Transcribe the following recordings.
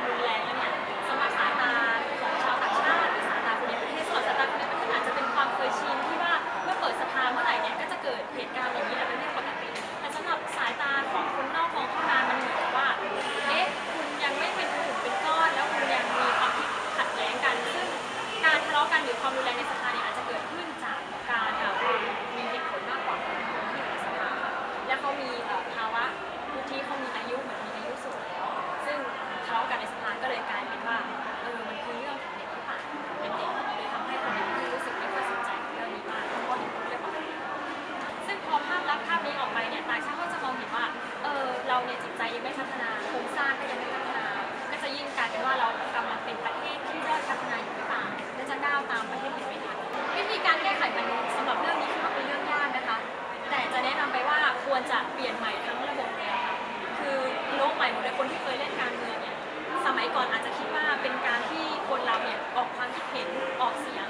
ความรุนแรงแล้วเนี่ยสำหรับสายตาของชาวต่างชาติหรือสายตาคนในประเทศสำหรับสายตาคนในประเทศอาจจะเป็นความเคยชินที่ว่าเมื่อเปิดสภาเมื่อไหร่เนี่ยก็จะเกิดเหตุการณ์อย่างนี้แหละเป็นเรื่องปกติแต่สำหรับสายตาของคนนอกมองเข้ามามันเหมือนกับว่าเอ๊ะคุณยังไม่เป็นกลุ่มเป็นก้อนแล้วคุณยังมีความคิดขัดแย้งกันซึ่งการทะเลาะกันหรือความรุนแรงในสภาเนี่ยอาจจะเกิดขึ้นจากการมีเหตุผลมากกว่าคนที่อยู่ในสภาและเขามีภาวะวุฒิเขามีอายุเหมือนมีอายุสูงแล้วซึ่งทะเลาะกันในสภาก็เลยกลายเป็นว่ามันคือเรื่องของเด็กที่ผ่านเป็นเด็กเลยทำให้คนในพื้นที่รู้สึกไม่ค่อยสนใจเรื่องนี้มากเพราะว่าเห็นเรื่องของซึ่งพอภาพลักษณ์ภาพนี้ออกไปเนี่ยต่างชาติก็จะมองเห็นว่าเราเนี่ยจิตใจยังไม่พัฒนาโครงสร้างก็ยังไม่พัฒนาก็จะยิ่งกลายเป็นว่าเรากำลังเป็นประเทศที่ด้อยพัฒนาอยู่หรือเปล่าและจะก้าวตามประเทศอื่นไม่ทันวิธีการแก้ไขปัญหาสำหรับเรื่องนี้คิดว่าเป็นเรื่องยากนะคะแต่จะแนะนำไปว่าควรจะเปลี่ยนใหม่ทั้งระบบเลยค่ะคือโลกใหม่หมดเลยคนที่เคยเล่นการเมืองเนี่ยสมัยก่อนอาจจะคิดว่าเป็นการที่คนเราเนี่ยออกความคิดเห็นออกเสียง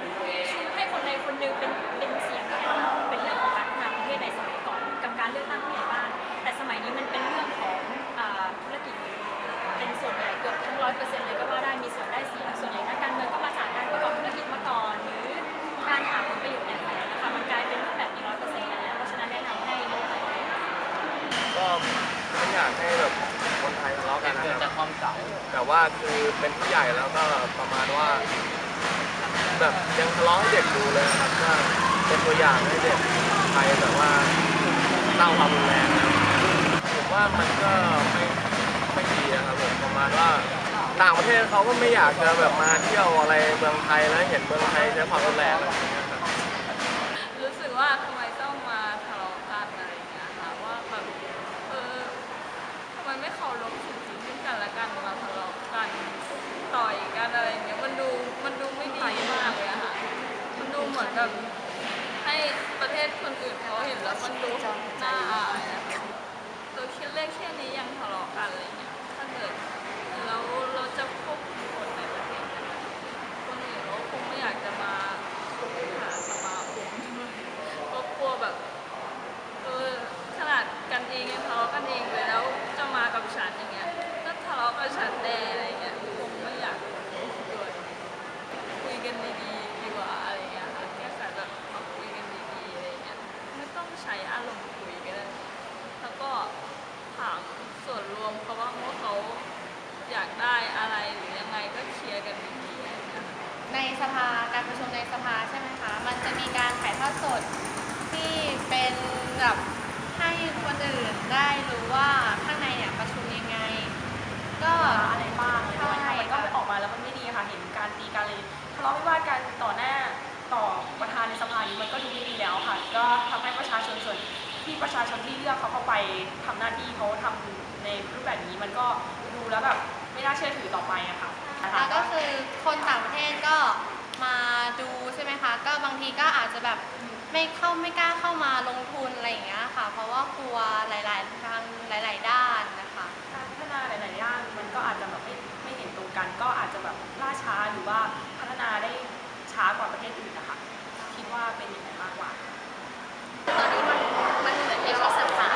ชูให้คนใดคนหนึ่งเป็นเสียงแทนเราเป็นเรื่องของการพัฒนาประเทศในสมัยก่อนกับการเลือกตั้งผู้ใหญ่บ้านแต่สมัยนี้มันเป็นเรื่องของธุรกิจเป็นส่วนใหญ่เกือบทั้ง100%เลยก็ว่าได้มีส่วนได้เสียส่วนใหญ่นักการเมืองก็มาจากการประกอบธุรกิจมาก่อนหรือการหาผลประโยชน์ในแฝงนะคะมันกลายเป็นรูปแบบนี้100%แล้วเพราะฉะนั้นแนะนำให้ลดไปก็ไม่อยากให้แบบคนไทยทะเลาะกันนะครับแต่ว่าคือเป็นผู้ใหญ่แล้วก็ประมาณว่าแบบยังทะเลาะให้เด็กดูเลยครับว่าเป็นตัวอย่างให้เด็กไทยแบบว่าเล่าความรุนแรงนะผมว่ามันก็ไม่ดีนะครับผมประมาณว่าต่างประเทศเขาก็ไม่อยากจะแบบมาเที่ยวอะไรเมืองไทยแล้วเห็นเมืองไทยใช้ความรุนแรงอะไรอย่างเงี้ยครับรู้สึกว่าทำไมต้องมาทะเลาะกันอะไรอย่างเงี้ยค่ะว่าแบบทำไมไม่เคารพสิทธิซึ่งกันและกันมาทะเลาะกันต่อยกันอะไรอย่างเงี้ยมันดูไม่ดีมากเลยอะค่ะมันดูเหมือนแบบให้ประเทศคนอื่นเขาเห็นแล้วมันดูน่าอายนะคะตัวคิดเลขแค่นี้ยังทะเลาะกันอะไรเงี้ยถ้าเกิดเราจะควบคุมคนในประเทศนะคะคนอื่นเขาคงไม่อยากจะมาหาสมาคมเพราะกลัวแบบขนาดกันเองยังทะเลาะกันเองเลยแล้วจะมากับฉันอย่างเงี้ยก็ทะเลาะกับฉันแน่อะไรเงี้ยคงไม่อยากด้วยคุยกันดีๆดีกว่าอะไรเงี้ยค่ะแก้ไขแบบมาคุยกันดีๆอะไรเงี้ยไม่ต้องใช้อารมณ์คุยกันแล้วก็ถามส่วนรวมเขาว่าเขาอยากได้อะไรหรือยังไงก็เคลียร์กันดีๆนะคะในสภาการประชุมในสภาใช่ไหมคะมันจะมีการถ่ายทอดสดที่เป็นแบบให้คนอื่นได้รู้ว่าข้างในเนี่ยประชุมยังไงก็อะไรบ้างใช่มันก็ออกมาแล้วมันไม่ดีค่ะเห็นการตีกันเลยทะเลาะวิวาทกันต่อหน้าต่อประธานในสภานี้มันก็ดูไม่ดีแล้วค่ะก็ทำให้ประชาชนส่วนที่ประชาชนที่เลือกเขาเข้าไปทำหน้าที่เขาทำในรูปแบบนี้มันก็ดูแล้วแบบไม่น่าเชื่อถือต่อไปอะค่ะแล้วก็คือคนต่างประเทศก็มาดูใช่ไหมคะก็บางทีก็อาจจะแบบไม่กล้าเข้ามาลงทุนอะไรอย่างเงี้ยค่ะเพราะว่ากลัวหลายๆทางหลายๆด้านนะคะการพัฒนาหลายๆด้านมันก็อาจจะแบบไม่เห็นตรงกันก็อาจจะแบบล่าช้าหรือว่าพัฒนาได้ช้ากว่าประเทศอื่นนะคะคิดว่าเป็นอย่างไรมากกว่าตอนนี้มันเหมือนไม่ใช่สภา